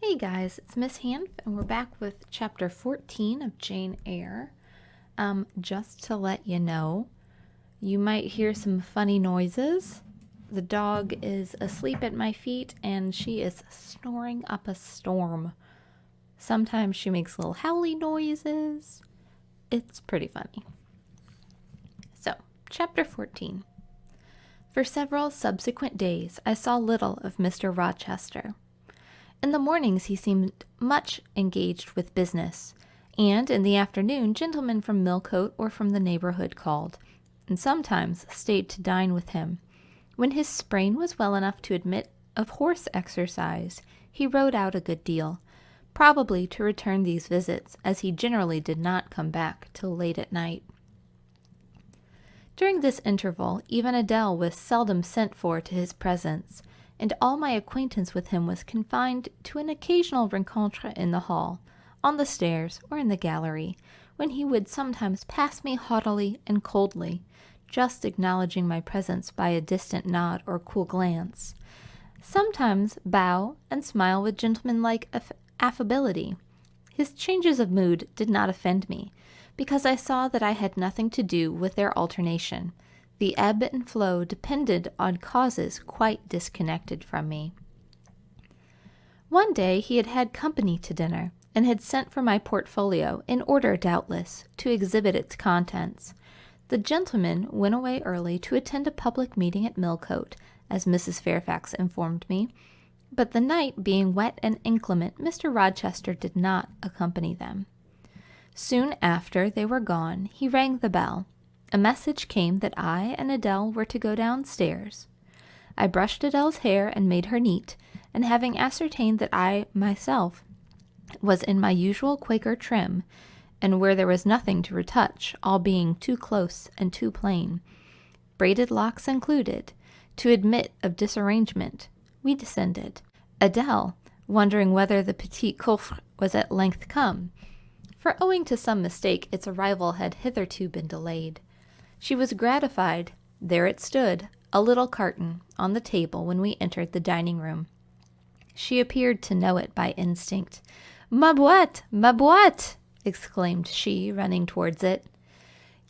Hey guys, it's Miss Hanff, and we're back with chapter 14 of Jane Eyre. Just to let you know, you might hear some funny noises. The dog is asleep at my feet, and she is snoring up a storm. Sometimes she makes little howly noises. It's pretty funny. So, chapter 14. For several subsequent days, I saw little of Mr. Rochester. In the mornings he seemed much engaged with business, and in the afternoon gentlemen from Millcote or from the neighborhood called, and sometimes stayed to dine with him. When his sprain was well enough to admit of horse exercise, he rode out a good deal, probably to return these visits, as he generally did not come back till late at night. During this interval, even Adele was seldom sent for to his presence, and all my acquaintance with him was confined to an occasional rencontre in the hall, on the stairs, or in the gallery, when he would sometimes pass me haughtily and coldly, just acknowledging my presence by a distant nod or cool glance, sometimes bow and smile with gentlemanlike affability. His changes of mood did not offend me, because I saw that I had nothing to do with their alternation. The ebb and flow depended on causes quite disconnected from me. One day he had had company to dinner, and had sent for my portfolio, in order, doubtless, to exhibit its contents. The gentleman went away early to attend a public meeting at Millcote, as Mrs. Fairfax informed me, but the night being wet and inclement, Mr. Rochester did not accompany them. Soon after they were gone, he rang the bell. A message came that I and Adele were to go downstairs. I brushed Adele's hair and made her neat, and having ascertained that I myself was in my usual Quaker trim, and where there was nothing to retouch, all being too close and too plain, braided locks included, to admit of disarrangement, we descended. Adele, wondering whether the petit coffre was at length come, for owing to some mistake its arrival had hitherto been delayed. She was gratified. There it stood, a little carton, on the table when we entered the dining-room. She appeared to know it by instinct. "Ma boîte! Ma boîte!" exclaimed she, running towards it.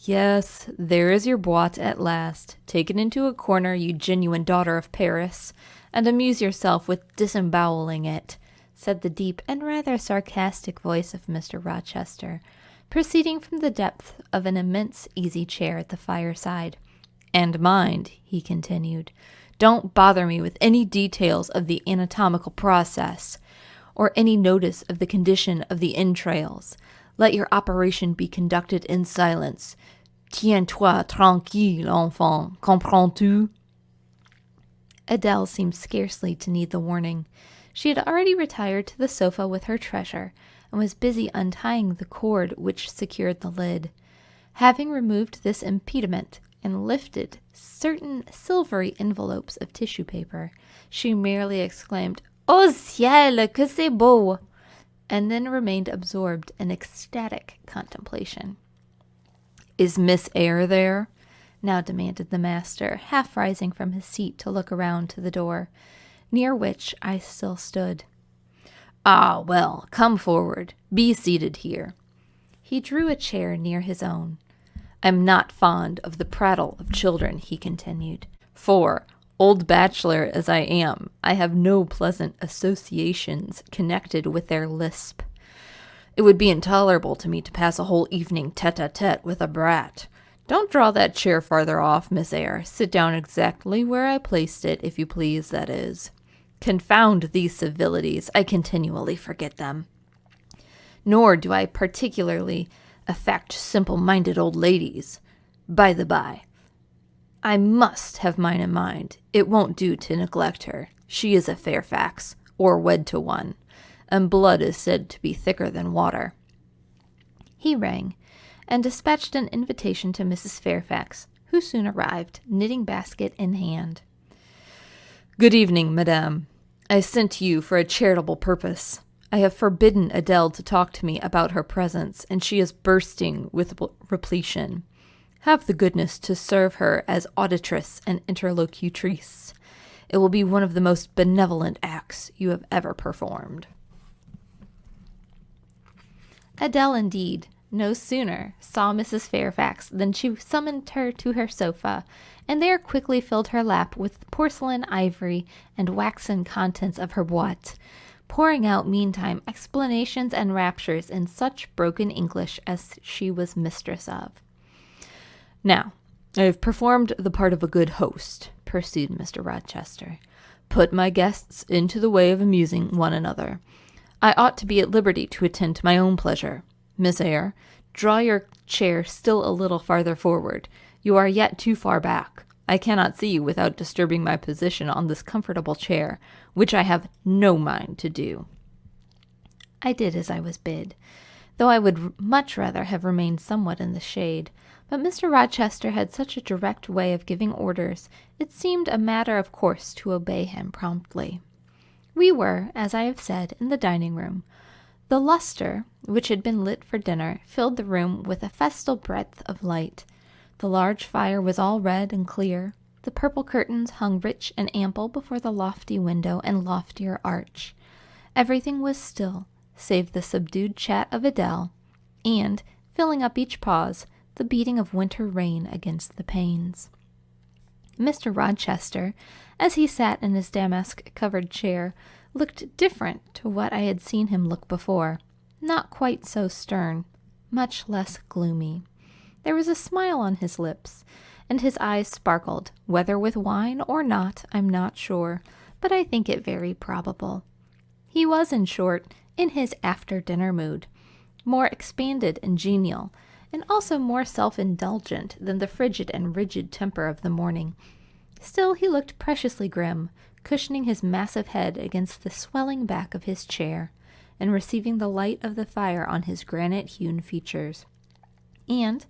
"Yes, there is your boîte at last. Take it into a corner, you genuine daughter of Paris, and amuse yourself with disemboweling it," said the deep and rather sarcastic voice of Mr. Rochester, proceeding from the depth of an immense easy-chair at the fireside. "And mind," he continued, "don't bother me with any details of the anatomical process, or any notice of the condition of the entrails. Let your operation be conducted in silence. Tiens-toi tranquille, enfant, comprends-tu?" Adele seemed scarcely to need the warning. She had already retired to the sofa with her treasure, and was busy untying the cord which secured the lid. Having removed this impediment, and lifted certain silvery envelopes of tissue paper, she merely exclaimed, "Oh ciel, que c'est beau!" and then remained absorbed in ecstatic contemplation. "Is Miss Eyre there?" now demanded the master, half rising from his seat to look around to the door, near which I still stood. "Ah, well, come forward. Be seated here." He drew a chair near his own. "I'm not fond of the prattle of children," he continued, "for, old bachelor as I am, I have no pleasant associations connected with their lisp. It would be intolerable to me to pass a whole evening tete-a-tete with a brat. Don't draw that chair farther off, Miss Eyre. Sit down exactly where I placed it, if you please, that is. Confound these civilities, I continually forget them. Nor do I particularly affect simple-minded old ladies. By the by, I must have mine in mind. It won't do to neglect her. She is a Fairfax, or wed to one, and blood is said to be thicker than water." He rang, and dispatched an invitation to Mrs. Fairfax, who soon arrived, knitting basket in hand. "Good evening, madame. I sent you for a charitable purpose. I have forbidden Adele to talk to me about her presence, and she is bursting with repletion. Have the goodness to serve her as auditress and interlocutrice. It will be one of the most benevolent acts you have ever performed." Adele, indeed, no sooner saw Mrs. Fairfax than she summoned her to her sofa, and there quickly filled her lap with porcelain, ivory, and waxen contents of her boîte, pouring out meantime explanations and raptures in such broken English as she was mistress of. "Now, I have performed the part of a good host," pursued Mr. Rochester, "put my guests into the way of amusing one another. I ought to be at liberty to attend to my own pleasure. Miss Eyre, draw your chair still a little farther forward. You are yet too far back. I cannot see you without disturbing my position on this comfortable chair, which I have no mind to do." I did as I was bid, though I would much rather have remained somewhat in the shade. But Mr. Rochester had such a direct way of giving orders, it seemed a matter of course to obey him promptly. We were, as I have said, in the dining-room. The lustre, which had been lit for dinner, filled the room with a festal breadth of light. The large fire was all red and clear. The purple curtains hung rich and ample before the lofty window and loftier arch. Everything was still, save the subdued chat of Adele, and, filling up each pause, the beating of winter rain against the panes. Mr. Rochester, as he sat in his damask-covered chair, looked different to what I had seen him look before, not quite so stern, much less gloomy. There was a smile on his lips, and his eyes sparkled, whether with wine or not, I'm not sure, but I think it very probable. He was, in short, in his after-dinner mood, more expanded and genial, and also more self-indulgent than the frigid and rigid temper of the morning. Still he looked preciously grim, cushioning his massive head against the swelling back of his chair, and receiving the light of the fire on his granite-hewn features. And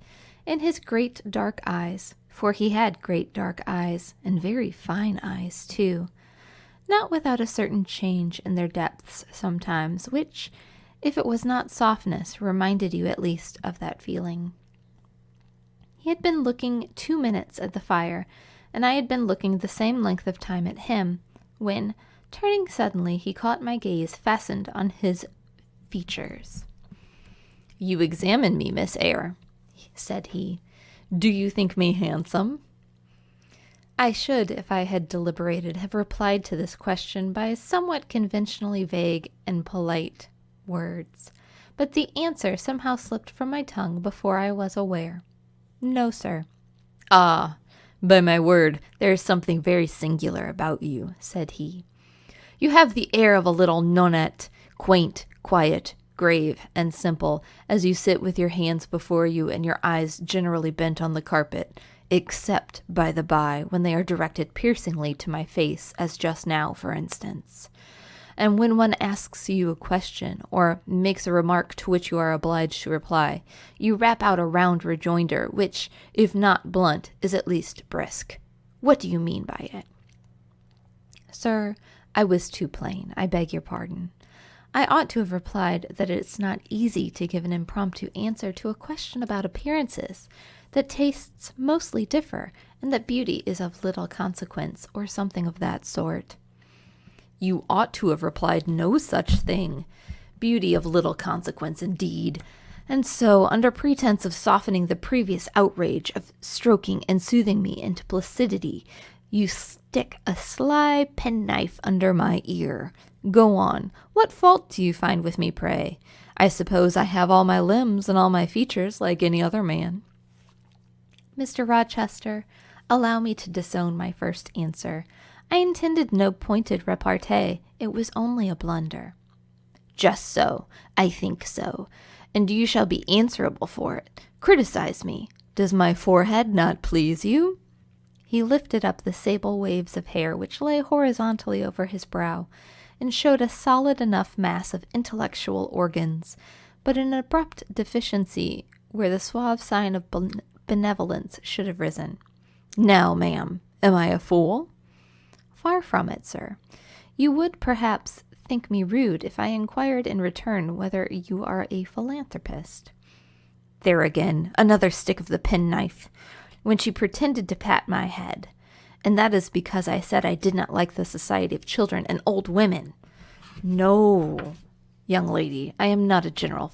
in his great dark eyes, for he had great dark eyes, and very fine eyes too, not without a certain change in their depths sometimes, which, if it was not softness, reminded you at least of that feeling. He had been looking 2 minutes at the fire, and I had been looking the same length of time at him, when, turning suddenly, he caught my gaze fastened on his features. "You examine me, Miss Eyre," said he. "Do you think me handsome?" I should, if I had deliberated, have replied to this question by somewhat conventionally vague and polite words, but the answer somehow slipped from my tongue before I was aware. "No, sir." "Ah, by my word, there is something very singular about you," said he. "You have the air of a little nonette, quaint, quiet, grave, and simple, as you sit with your hands before you and your eyes generally bent on the carpet, except, by the by, when they are directed piercingly to my face, as just now, for instance. And when one asks you a question, or makes a remark to which you are obliged to reply, you rap out a round rejoinder, which, if not blunt, is at least brisk. What do you mean by it?" "Sir, I was too plain. I beg your pardon. I ought to have replied that it's not easy to give an impromptu answer to a question about appearances, that tastes mostly differ, and that beauty is of little consequence, or something of that sort." "You ought to have replied no such thing. Beauty of little consequence, indeed. And so, under pretense of softening the previous outrage, of stroking and soothing me into placidity, you stick a sly penknife under my ear. Go on. What fault do you find with me, pray? I suppose I have all my limbs and all my features like any other man." "Mr. Rochester, allow me to disown my first answer. I intended no pointed repartee. It was only a blunder." "Just so. I think so. And you shall be answerable for it. Criticize me. Does my forehead not please you?" He lifted up the sable waves of hair which lay horizontally over his brow, and showed a solid enough mass of intellectual organs, but an abrupt deficiency where the suave sign of benevolence should have risen. "Now, ma'am, am I a fool?" "Far from it, sir. You would, perhaps, think me rude if I inquired in return whether you are a philanthropist." There again, another stick of the penknife, when she pretended to pat my head, and that is because I said I did not like the society of children and old women. No, young lady, I am not a general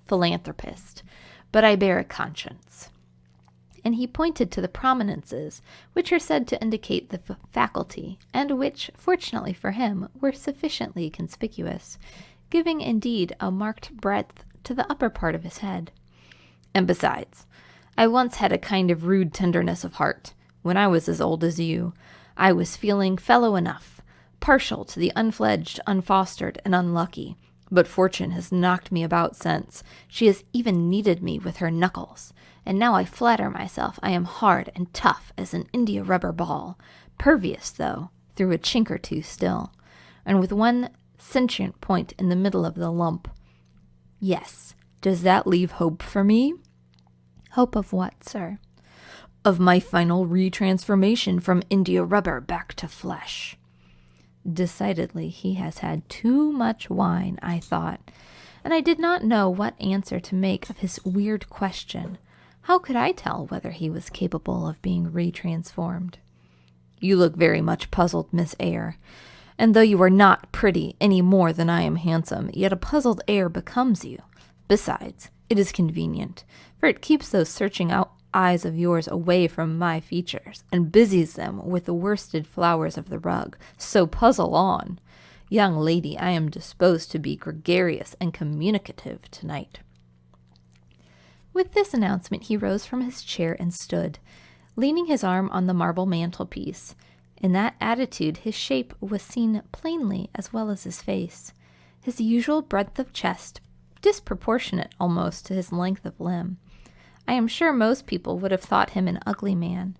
philanthropist, but I bear a conscience." And he pointed to the prominences, which are said to indicate the faculty, and which, fortunately for him, were sufficiently conspicuous, giving indeed a marked breadth to the upper part of his head. "And besides, I once had a kind of rude tenderness of heart. When I was as old as you, I was feeling fellow enough, partial to the unfledged, unfostered, and unlucky. But fortune has knocked me about since. She has even kneaded me with her knuckles, and now I flatter myself I am hard and tough as an india-rubber ball, pervious, though, through a chink or two still, and with one sentient point in the middle of the lump. Yes, does that leave hope for me?" "Hope of what, sir?" "Of my final retransformation from india-rubber back to flesh." Decidedly, he has had too much wine, I thought, and I did not know what answer to make of his weird question. How could I tell whether he was capable of being retransformed? "You look very much puzzled, Miss Eyre, and though you are not pretty any more than I am handsome, yet a puzzled air becomes you. Besides, it is convenient, for it keeps those searching eyes of yours away from my features, and busies them with the worsted flowers of the rug. So puzzle on. Young lady, I am disposed to be gregarious and communicative tonight." With this announcement he rose from his chair and stood, leaning his arm on the marble mantelpiece. In that attitude his shape was seen plainly as well as his face, his usual breadth of chest disproportionate almost to his length of limb. I am sure most people would have thought him an ugly man,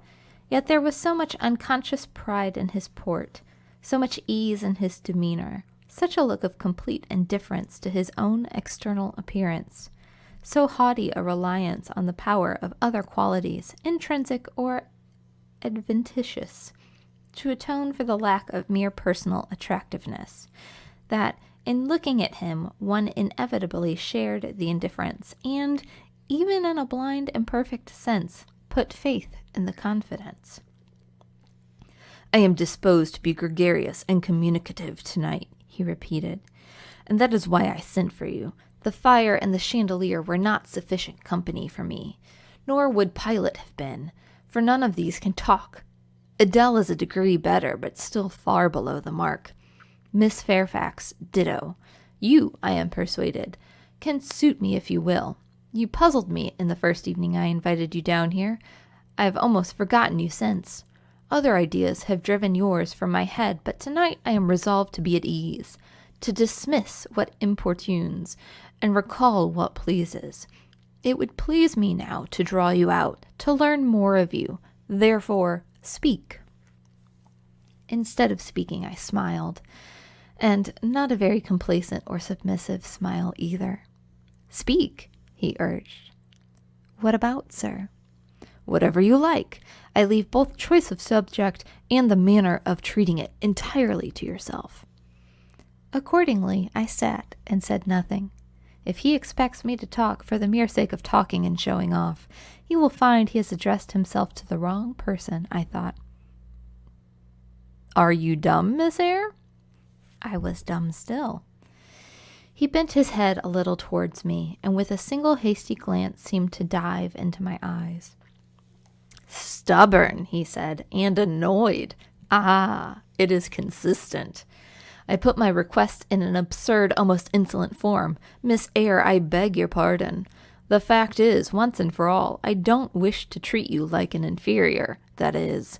yet there was so much unconscious pride in his port, so much ease in his demeanor, such a look of complete indifference to his own external appearance, so haughty a reliance on the power of other qualities, intrinsic or adventitious, to atone for the lack of mere personal attractiveness, that, in looking at him, one inevitably shared the indifference, and, even in a blind and perfect sense, put faith in the confidence. "I am disposed to be gregarious and communicative tonight," he repeated, "and that is why I sent for you. The fire and the chandelier were not sufficient company for me, nor would Pilate have been, for none of these can talk. Adele is a degree better, but still far below the mark. Miss Fairfax, ditto. You, I am persuaded, can suit me if you will. You puzzled me in the first evening I invited you down here. I have almost forgotten you since. Other ideas have driven yours from my head, but tonight I am resolved to be at ease, to dismiss what importunes, and recall what pleases. It would please me now to draw you out, to learn more of you. Therefore, speak." Instead of speaking, I smiled, and not a very complacent or submissive smile either. "Speak," he urged. "What about, sir?" "Whatever you like. I leave both choice of subject and the manner of treating it entirely to yourself." Accordingly, I sat and said nothing. If he expects me to talk for the mere sake of talking and showing off, he will find he has addressed himself to the wrong person, I thought. "Are you dumb, Miss Eyre?" I was dumb still. He bent his head a little towards me, and with a single hasty glance seemed to dive into my eyes. "Stubborn," he said, "and annoyed. Ah, it is consistent. I put my request in an absurd, almost insolent form. Miss Eyre, I beg your pardon. The fact is, once and for all, I don't wish to treat you like an inferior. That is,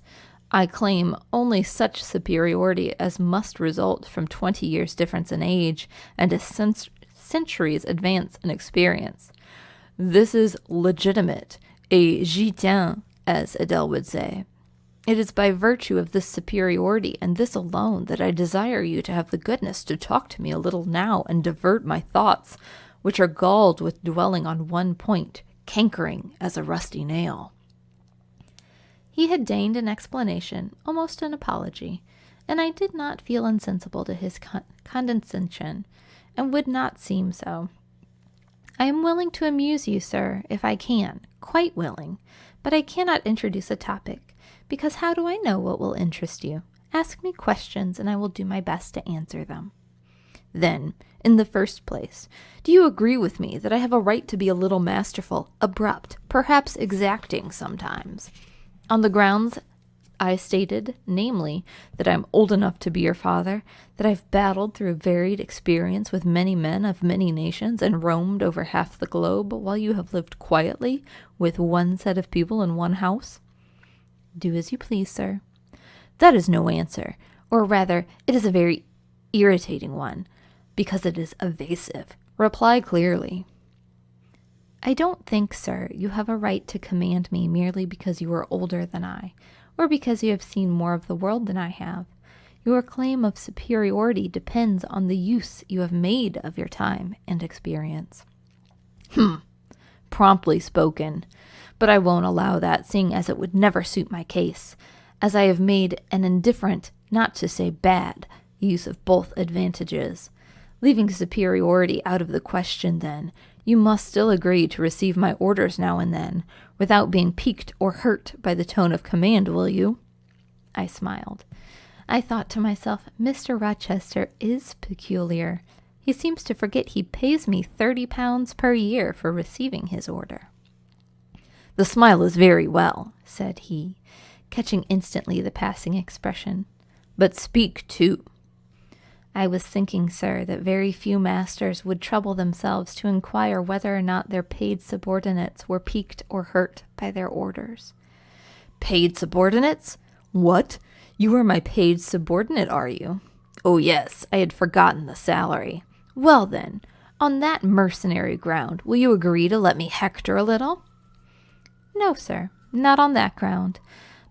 I claim only such superiority as must result from 20 years' difference in age and a century's advance in experience. This is legitimate, a gitan, as Adele would say. It is by virtue of this superiority and this alone that I desire you to have the goodness to talk to me a little now and divert my thoughts, which are galled with dwelling on one point, cankering as a rusty nail." He had deigned an explanation, almost an apology, and I did not feel insensible to his condescension, and would not seem so. "I am willing to amuse you, sir, if I can, quite willing, but I cannot introduce a topic, because how do I know what will interest you? Ask me questions, and I will do my best to answer them." Then, in the first place, do you agree with me that I have a right to be a little masterful, abrupt, perhaps exacting sometimes? On the grounds I stated, namely, that I am old enough to be your father, that I've battled through varied experience with many men of many nations and roamed over half the globe, while you have lived quietly with one set of people in one house? Do as you please, sir. That is no answer, or rather, it is a very irritating one, because it is evasive. Reply clearly. I don't think, sir, you have a right to command me merely because you are older than I, or because you have seen more of the world than I have. Your claim of superiority depends on the use you have made of your time and experience. Promptly spoken. But I won't allow that, seeing as it would never suit my case, as I have made an indifferent, not to say bad, use of both advantages. Leaving superiority out of the question, then, you must still agree to receive my orders now and then, without being piqued or hurt by the tone of command, will you? I smiled. I thought to myself, Mr. Rochester is peculiar. He seems to forget he pays me £30 per year for receiving his order. The smile is very well, said he, catching instantly the passing expression. But speak too. I was thinking, sir, that very few masters would trouble themselves to inquire whether or not their paid subordinates were piqued or hurt by their orders. Paid subordinates? What? You are my paid subordinate, are you? Oh, yes, I had forgotten the salary. Well, then, on that mercenary ground, will you agree to let me hector a little? No, sir, not on that ground,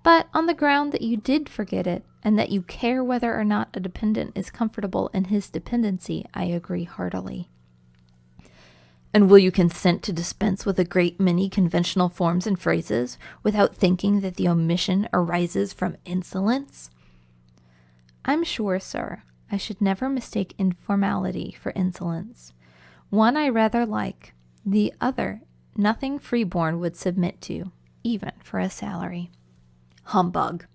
but on the ground that you did forget it, and that you care whether or not a dependent is comfortable in his dependency, I agree heartily. And will you consent to dispense with a great many conventional forms and phrases, without thinking that the omission arises from insolence? I'm sure, sir, I should never mistake informality for insolence. One I rather like, the other nothing freeborn would submit to, even for a salary. Humbug.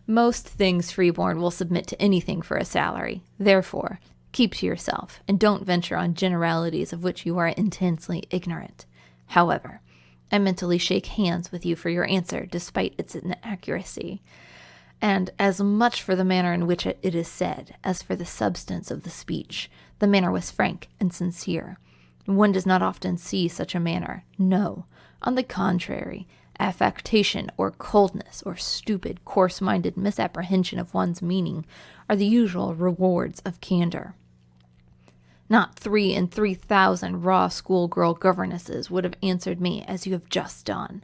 Most things freeborn will submit to anything for a salary. Therefore, keep to yourself, and don't venture on generalities of which you are intensely ignorant. However, I mentally shake hands with you for your answer, despite its inaccuracy, and as much for the manner in which it is said as for the substance of the speech. The manner was frank and sincere. One does not often see such a manner. No, on the contrary, affectation or coldness or stupid, coarse-minded misapprehension of one's meaning are the usual rewards of candor. Not 3,000 raw schoolgirl governesses would have answered me as you have just done.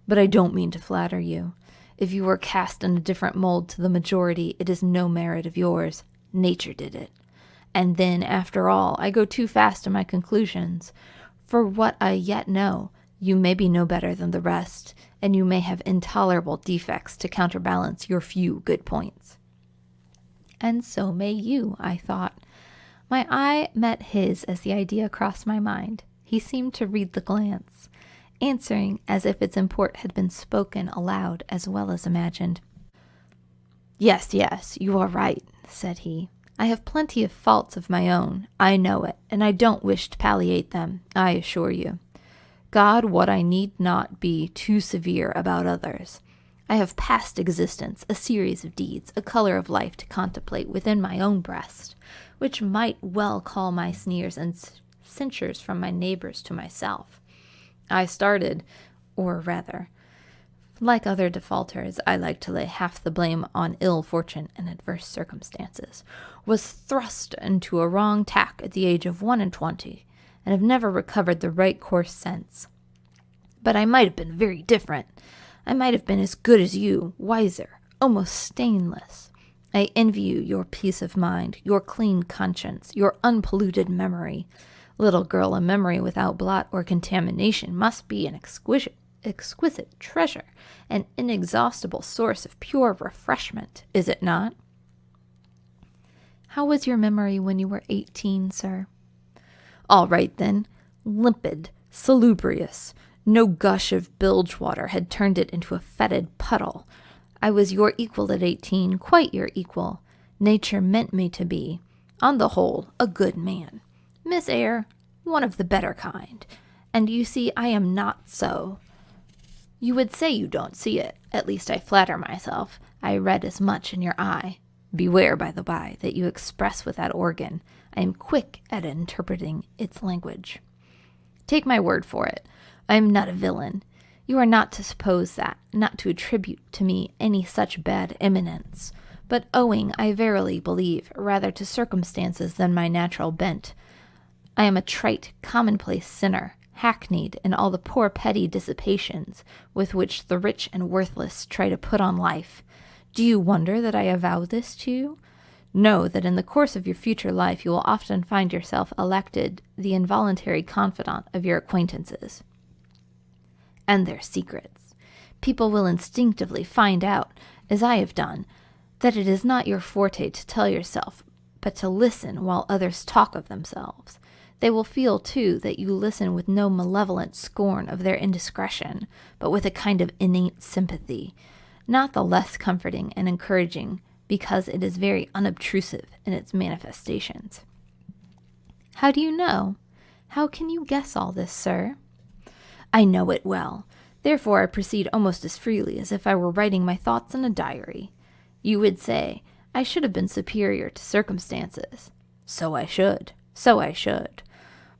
But I don't mean to flatter you. If you were cast in a different mold to the majority, it is no merit of yours. Nature did it. And then, after all, I go too fast in my conclusions. For what I yet know, you may be no better than the rest, and you may have intolerable defects to counterbalance your few good points. And so may you, I thought. My eye met his as the idea crossed my mind. He seemed to read the glance, answering as if its import had been spoken aloud as well as imagined. Yes, you are right, said he. I have plenty of faults of my own. I know it, and I don't wish to palliate them, I assure you. God, what I need not be too severe about others. I have past existence, a series of deeds, a color of life to contemplate within my own breast, which might well call my sneers and censures from my neighbors to myself. I started, or rather, like other defaulters, I like to lay half the blame on ill fortune and adverse circumstances, was thrust into a wrong tack at the age of 21, and have never recovered the right course since. But I might have been very different. I might have been as good as you, wiser, almost stainless. I envy you your peace of mind, your clean conscience, your unpolluted memory. Little girl, a memory without blot or contamination must be an exquisite treasure, an inexhaustible source of pure refreshment, is it not? How was your memory when you were 18, sir? All right, then. Limpid, salubrious. No gush of bilge water had turned it into a fetid puddle. I was your equal at 18, quite your equal. Nature meant me to be. On the whole, a good man. Miss Eyre, one of the better kind. And you see, I am not so. You would say you don't see it. At least I flatter myself. I read as much in your eye. Beware, by the by, that you express with that organ. I am quick at interpreting its language. Take my word for it. I am not a villain. You are not to suppose that, not to attribute to me any such bad eminence, but owing, I verily believe, rather to circumstances than my natural bent. I am a trite, commonplace sinner, hackneyed in all the poor petty dissipations with which the rich and worthless try to put on life. Do you wonder that I avow this to you? Know that in the course of your future life you will often find yourself elected the involuntary confidant of your acquaintances and their secrets. People will instinctively find out, as I have done, that it is not your forte to tell yourself, but to listen while others talk of themselves. They will feel, too, that you listen with no malevolent scorn of their indiscretion, but with a kind of innate sympathy, not the less comforting and encouraging, because it is very unobtrusive in its manifestations. How do you know? How can you guess all this, sir? I know it well. Therefore I proceed almost as freely as if I were writing my thoughts in a diary. You would say, I should have been superior to circumstances. So I should.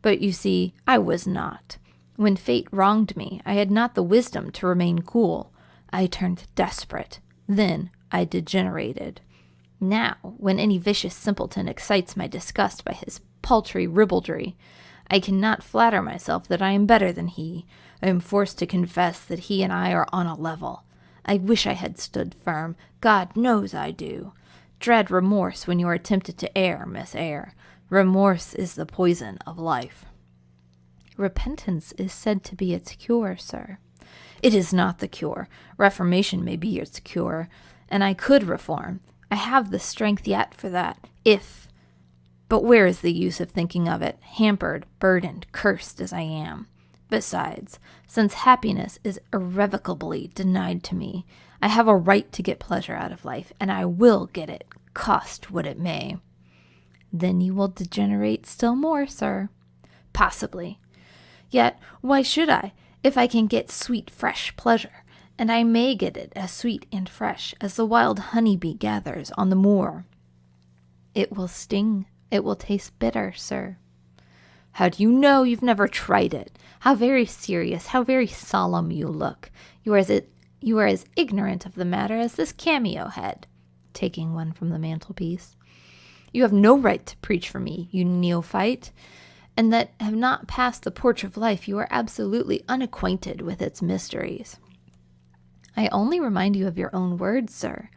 But you see, I was not. When fate wronged me, I had not the wisdom to remain cool. I turned desperate. Then I degenerated. Now, when any vicious simpleton excites my disgust by his paltry ribaldry, I cannot flatter myself that I am better than he. I am forced to confess that he and I are on a level. I wish I had stood firm. God knows I do. Dread remorse when you are tempted to err, Miss Eyre. Remorse is the poison of life. Repentance is said to be its cure, sir. It is not the cure. Reformation may be its cure, and I could reform. I have the strength yet for that, if... But where is the use of thinking of it, hampered, burdened, cursed as I am? Besides, since happiness is irrevocably denied to me, I have a right to get pleasure out of life, and I will get it, cost what it may. Then you will degenerate still more, sir. Possibly. Yet, why should I, if I can get sweet, fresh pleasure? And I may get it as sweet and fresh as the wild honey-bee gathers on the moor. It will sting. It will taste bitter, sir. How do you know? You've never tried it. How very serious, how very solemn you look. You are as ignorant of the matter as this cameo head, taking one from the mantelpiece. You have no right to preach for me, you neophyte, and that have not passed the porch of life, you are absolutely unacquainted with its mysteries. I only remind you of your own words, sir.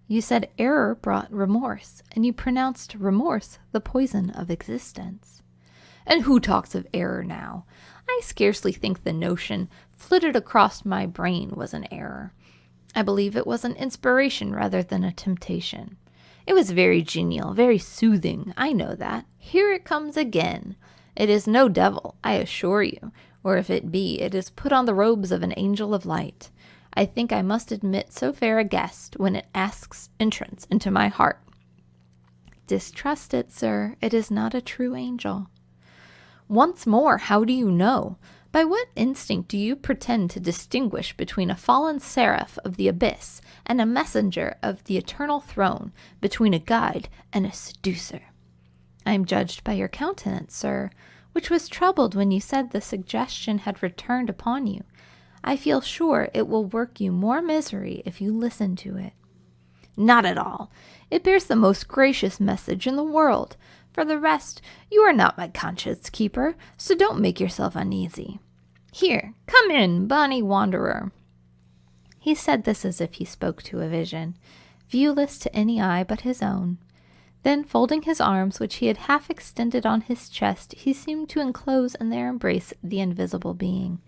You said error brought remorse, and you pronounced remorse the poison of existence. And who talks of error now? I scarcely think the notion flitted across my brain was an error. I believe it was an inspiration rather than a temptation. It was very genial, very soothing, I know that. Here it comes again. It is no devil, I assure you, or if it be, it is put on the robes of an angel of light. I think I must admit so fair a guest when it asks entrance into my heart. Distrust it, sir. It is not a true angel. Once more, how do you know? By what instinct do you pretend to distinguish between a fallen seraph of the abyss and a messenger of the eternal throne, between a guide and a seducer? I am judged by your countenance, sir, which was troubled when you said the suggestion had returned upon you. I feel sure it will work you more misery if you listen to it. Not at all. It bears the most gracious message in the world. For the rest, you are not my conscience keeper, so don't make yourself uneasy. Here, come in, bonny wanderer. He said this as if he spoke to a vision, viewless to any eye but his own. Then, folding his arms, which he had half extended on his chest, he seemed to enclose in their embrace the invisible being.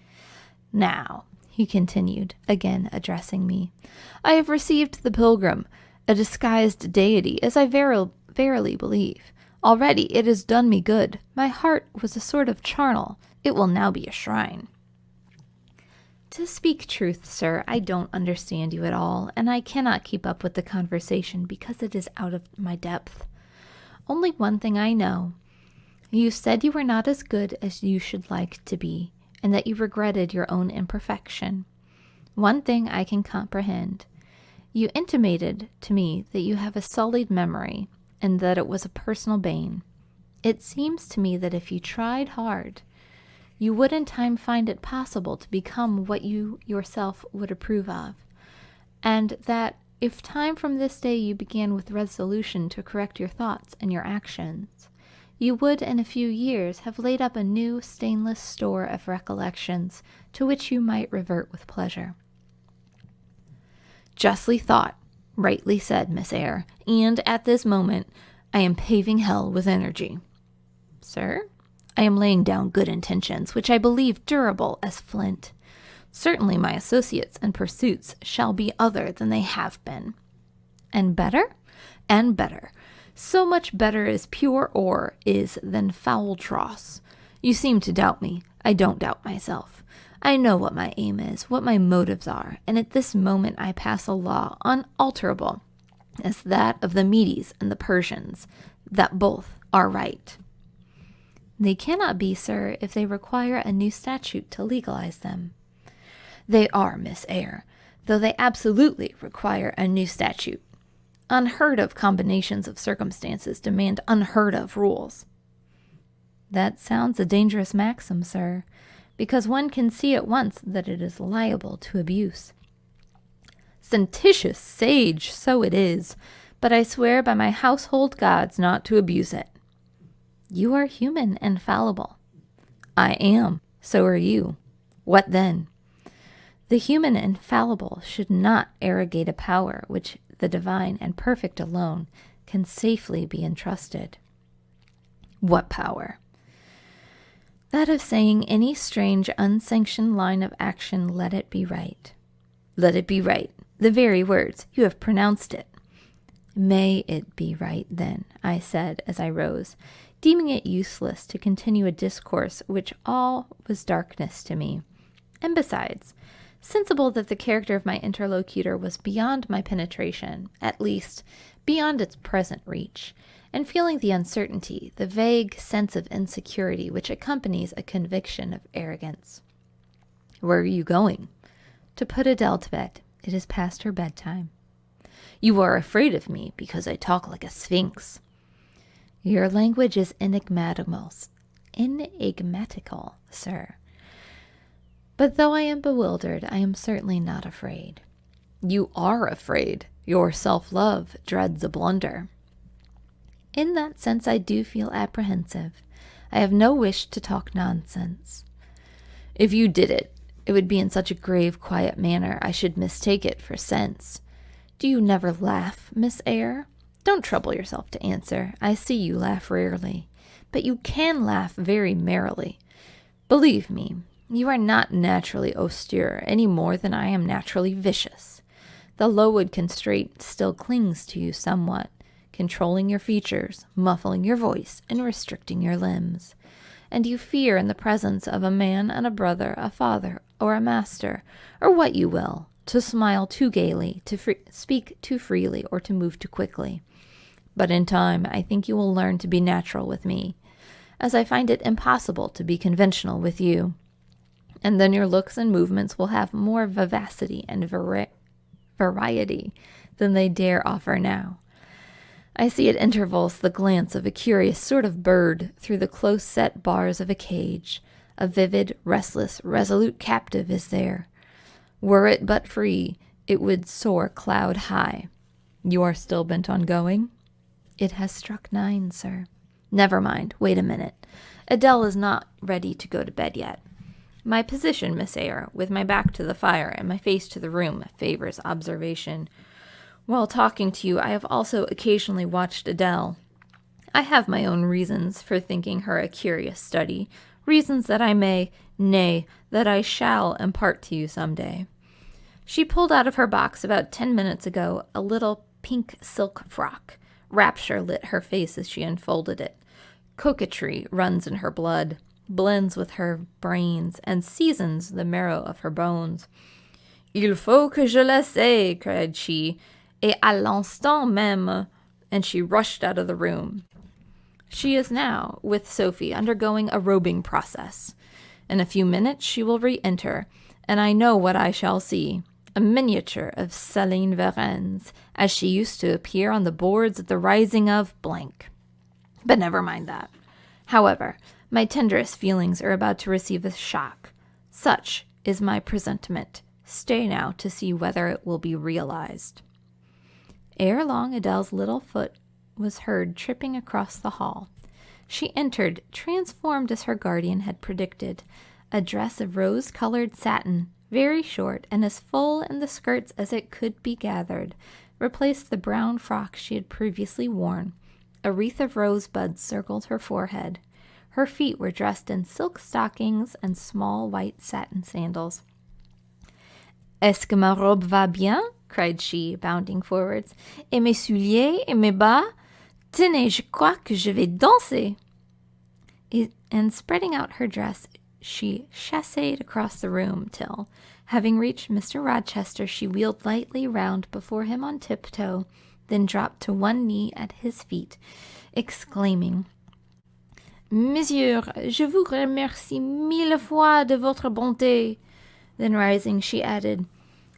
Now, he continued, again addressing me, I have received the pilgrim, a disguised deity, as I verily believe. Already it has done me good. My heart was a sort of charnel. It will now be a shrine. To speak truth, sir, I don't understand you at all, and I cannot keep up with the conversation because it is out of my depth. Only one thing I know. You said you were not as good as you should like to be, and that you regretted your own imperfection. One thing I can comprehend. You intimated to me that you have a sullied memory, and that it was a personal bane. It seems to me that if you tried hard, you would in time find it possible to become what you yourself would approve of, and that if time from this day you began with resolution to correct your thoughts and your actions, you would in a few years have laid up a new stainless store of recollections to which you might revert with pleasure. Justly thought, rightly said, Miss Eyre, and at this moment I am paving hell with energy. Sir, I am laying down good intentions, which I believe durable as flint. Certainly my associates and pursuits shall be other than they have been. And better? And better. So much better as pure ore is than foul dross. You seem to doubt me. I don't doubt myself. I know what my aim is, what my motives are, and at this moment I pass a law unalterable as that of the Medes and the Persians, that both are right. They cannot be, sir, if they require a new statute to legalize them. They are, Miss Eyre, though they absolutely require a new statute. Unheard of combinations of circumstances demand unheard of rules. That sounds a dangerous maxim, sir, because one can see at once that it is liable to abuse. Sententious sage, so it is, but I swear by my household gods not to abuse it. You are human and fallible. I am, so are you. What then? The human and fallible should not arrogate a power which the divine and perfect alone can safely be entrusted. What power? That of saying any strange, unsanctioned line of action, let it be right. Let it be right. The very words. You have pronounced it. May it be right, then, I said as I rose, deeming it useless to continue a discourse which all was darkness to me. And besides, sensible that the character of my interlocutor was beyond my penetration, at least beyond its present reach, and feeling the uncertainty, the vague sense of insecurity which accompanies a conviction of arrogance. Where are you going? To put Adele to bed. It is past her bedtime. You are afraid of me because I talk like a sphinx. Your language is enigmatical, sir. But though I am bewildered, I am certainly not afraid. You are afraid. Your self-love dreads a blunder. In that sense, I do feel apprehensive. I have no wish to talk nonsense. If you did it, it would be in such a grave, quiet manner I should mistake it for sense. Do you never laugh, Miss Eyre? Don't trouble yourself to answer. I see you laugh rarely. But you can laugh very merrily. Believe me, you are not naturally austere any more than I am naturally vicious. The Lowood constraint still clings to you somewhat, controlling your features, muffling your voice, and restricting your limbs. And you fear in the presence of a man and a brother, a father, or a master, or what you will, to smile too gaily, to speak too freely, or to move too quickly. But in time, I think you will learn to be natural with me, as I find it impossible to be conventional with you. And then your looks and movements will have more vivacity and variety than they dare offer now. I see at intervals the glance of a curious sort of bird through the close-set bars of a cage. A vivid, restless, resolute captive is there. Were it but free, it would soar cloud high. You are still bent on going? It has struck 9, sir. Never mind. Wait a minute. Adele is not ready to go to bed yet. My position, Miss Eyre, with my back to the fire and my face to the room, favors observation. While talking to you, I have also occasionally watched Adele. I have my own reasons for thinking her a curious study, reasons that I may, nay, that I shall impart to you some day. She pulled out of her box about 10 minutes ago a little pink silk frock. Rapture lit her face as she unfolded it. Coquetry runs in her blood, blends with her brains, and seasons the marrow of her bones. Il faut que je l'essaie, cried she, et à l'instant même, and she rushed out of the room. She is now, with Sophie, undergoing a robing process. In a few minutes she will re-enter, and I know what I shall see. A miniature of Céline Varens, as she used to appear on the boards at the rising of blank. But never mind that. However, my tenderest feelings are about to receive a shock. Such is my presentiment. Stay now to see whether it will be realized. Ere long, Adele's little foot was heard tripping across the hall. She entered, transformed as her guardian had predicted. A dress of rose-colored satin, very short and as full in the skirts as it could be gathered, replaced the brown frock she had previously worn. A wreath of rosebuds circled her forehead. Her feet were dressed in silk stockings and small white satin sandals. "Est-ce que ma robe va bien?" cried she, bounding forwards. "Et mes souliers et mes bas? Tenez, je crois que je vais danser." And spreading out her dress, she chassed across the room till, having reached Mr. Rochester, she wheeled lightly round before him on tiptoe, then dropped to one knee at his feet, exclaiming, "Monsieur, je vous remercie mille fois de votre bonté." Then rising, she added,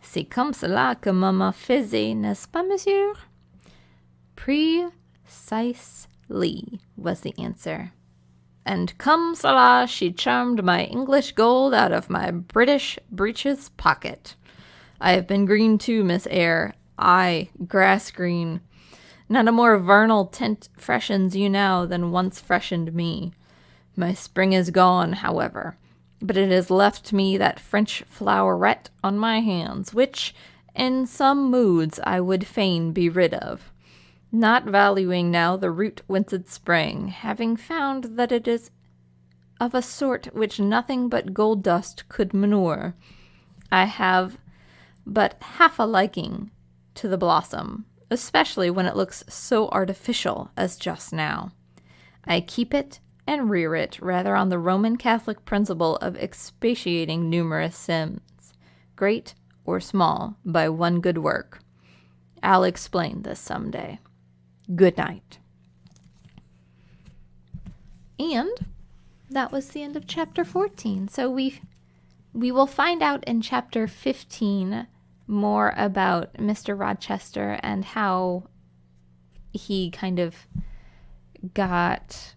"C'est comme cela que maman faisait, n'est-ce pas, monsieur?" "Precisely," was the answer. "And comme cela she charmed my English gold out of my British breeches pocket. I have been green too, Miss Eyre. Aye, grass green. Not a more vernal tint freshens you now than once freshened me. My spring is gone, however, but it has left me that French floweret on my hands, which, in some moods, I would fain be rid of, not valuing now the root whence it sprang, having found that it is of a sort which nothing but gold dust could manure. I have but half a liking to the blossom, especially when it looks so artificial as just now. I keep it and rear it rather on the Roman Catholic principle of expiating numerous sins, great or small, by one good work. I'll explain this some day. Good night." And that was the end of chapter 14. So we will find out in chapter 15 more about Mr. Rochester and how he kind of got,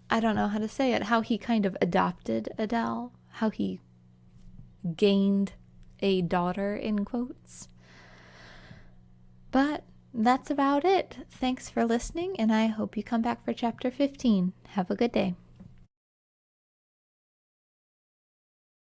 I don't know how to say it, how he kind of adopted Adele, how he gained a daughter, in quotes. But that's about it. Thanks for listening, and I hope you come back for chapter 15. Have a good day.